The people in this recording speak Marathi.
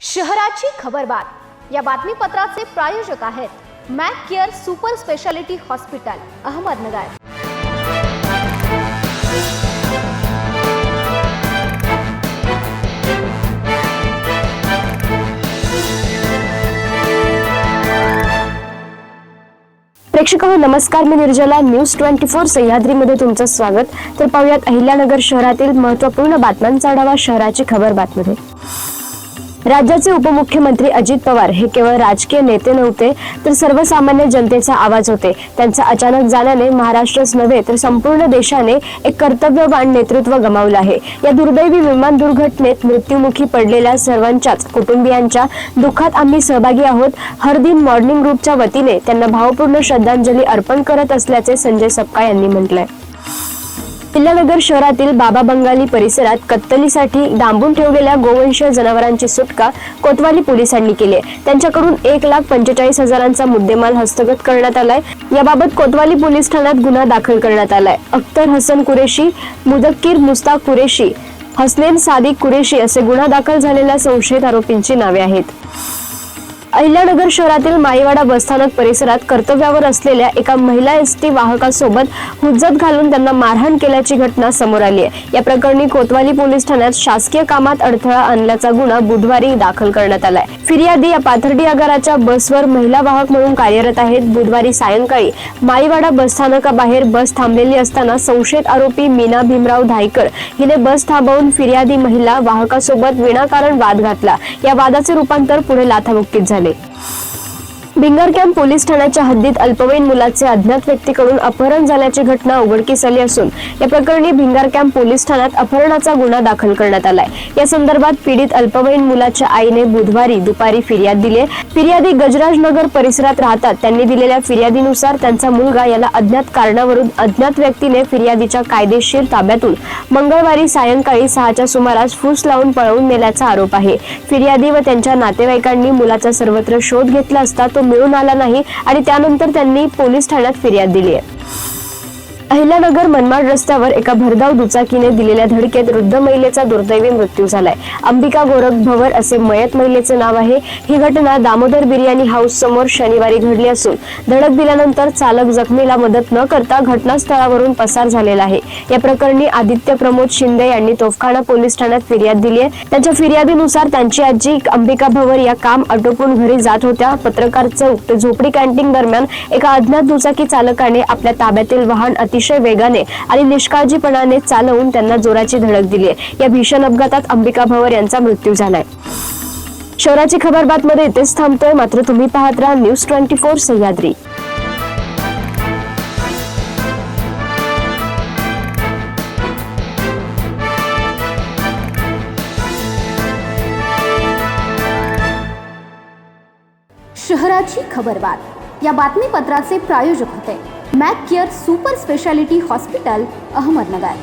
शहराची खबरबात या बातमीपत्राचे प्रायोजक आहेत Mac care super speciality hospital Ahmednagar. प्रेक्षकांनो नमस्कार, मी निर्जला न्यूज 24 सह्याद्रीमध्ये तुमचं स्वागत। तर पाहूयात अहिल्यानगर शहरातील महत्त्वपूर्ण बातम्यांचा आढावा शहराची खबरबातमध्ये। राज्याचे उपमुख्यमंत्री अजित पवार हे केवळ राजकीय नेते नव्हते तर सर्वसामान्य जनतेचा आवाज होते। त्यांचा अचानक जाण्याने महाराष्ट्रच नव्हे तर संपूर्ण देशाने एक कर्तव्यवान नेतृत्व गमावलं आहे। या दुर्दैवी विमान दुर्घटनेत मृत्युमुखी पडलेल्या सर्वांच्याच कुटुंबियांच्या दुःखात आम्ही सहभागी आहोत। हर दिन मॉर्निंग ग्रुपच्या वतीने त्यांना भावपूर्ण श्रद्धांजली अर्पण करत असल्याचे संजय सपकाळ यांनी म्हटलंय। अहिल्यानगर शहरातील बाबा बंगाली परिसरात कत्तलीसाठी डांबून ठेवलेल्या गोवंशीय जनावरांची सुटका कोतवाली पोलिसांनी केली आहे। त्यांच्याकडून 1,45,000चा मुद्देमाल हस्तगत करण्यात आलाय। याबाबत कोतवाली पोलीस ठाण्यात गुन्हा दाखल करण्यात आलाय। अख्तर हसन कुरेशी, मुदक्कीर मुस्ताक कुरेशी, हसनैन सादिक कुरेशी असे गुन्हा दाखल झालेल्या संशयित आरोपींची नावे आहेत। अहिल्यानगर शहरातील माईवाडा बसस्थानक परिसरात कर्तव्यावर असलेल्या एका महिला एसटी वाहकासोबत हुज्जत घालून त्यांना मारहाण केल्याची घटना समोर आली आहे। या प्रकरणी कोतवाली पोलीस ठाण्यात शासकीय कामात अडथळा आणल्याचा गुन्हा बुधवारी दाखल करण्यात आलाय। फिर्यादी या पाथर्डी आगाराच्या बसवर महिला वाहक म्हणून कार्यरत आहेत। बुधवारी सायंकाळी माईवाडा बसस्थानकाबाहेर बस थांबलेली असताना संशयित आरोपी मीना भीमराव धायकर हिने बस थांबवून फिर्यादी महिला वाहकासोबत विनाकारण वाद घातला। या वादाचे रूपांतर पुढे लाथाबुक्कीत झाले। भिंगर कॅम्प पोलीस ठाण्याच्या हद्दीत अल्पवयीन मुलाचे अज्ञात व्यक्तीकडून अपहरण झाल्याची घटना उघडकीस आली असून या प्रकरणी भिंगर कॅम्प पोलीस ठाण्यात अपहरणाचा गुन्हा दाखल करण्यात आलाय। या संदर्भात पीडित अल्पवयीन मुलाच्या आईने बुधवारी दुपारी फिर्याद दिली। फिर्यादी गजराजनगर परिसरात राहतात। त्यांनी दिलेल्या फिर्यादीनुसार त्यांचा मुलगा याला अज्ञात कारणावरून अज्ञात व्यक्तीने फिर्यादीच्या कायदेशीर ताब्यातून मंगळवारी सायंकाळी 6च्या सुमारास फूस लावून पळवून नेल्याचा आरोप आहे। फिर्यादी व त्यांच्या नातेवाईकांनी मुलाचा सर्वत्र शोध घेतला असता तो मिळून आला नाही आणि त्यानंतर त्यांनी पोलीस ठाण्यात फिर्याद दिली आहे। अहिल्यानगर मनमाड रस्त्यावर एका भरधाव दुचाकीने दिलेल्या धडकेत वृद्ध महिलेचा दुर्दैवी मृत्यू झालाय। अंबिका गोरख भवर असे मयत महिलेचे नाव आहे। ही घटना दामोदर बिर्याणी हाऊस समोर शनिवारी घडली असून धडक दिल्यानंतर चालक जखमीला मदत न करता घटनास्थळावरून पसार झालेला आहे। या प्रकरणी आदित्य प्रमोद शिंदे यांनी तोफखाना पोलीस ठाण्यात फिर्याद दिली आहे। त्यांच्या फिर्यादीनुसार त्यांची आजी अंबिका भवर या काम आटोपून घरी जात होत्या। पत्रकार चौक ते झोपडी कॅन्टीन दरम्यान एका अज्ञात दुचाकी चालकाने आपल्या ताब्यातील वाहन अतिशय वेगाने आणि निष्काळजीपणाने चालवून त्यांना जोराची धडक दिली आहे। या भीषण अपघातात अंबिका भवर यांचा मृत्यू झालाय। शहराची खबरबातमध्ये इथेच थांबतोय, मात्र तुम्ही पाहत राहा न्यूज 24 सह्याद्री। शहराची खबरबात या बातमीपत्राचे प्रायोजक होते Mac care super speciality hospital Ahmednagar.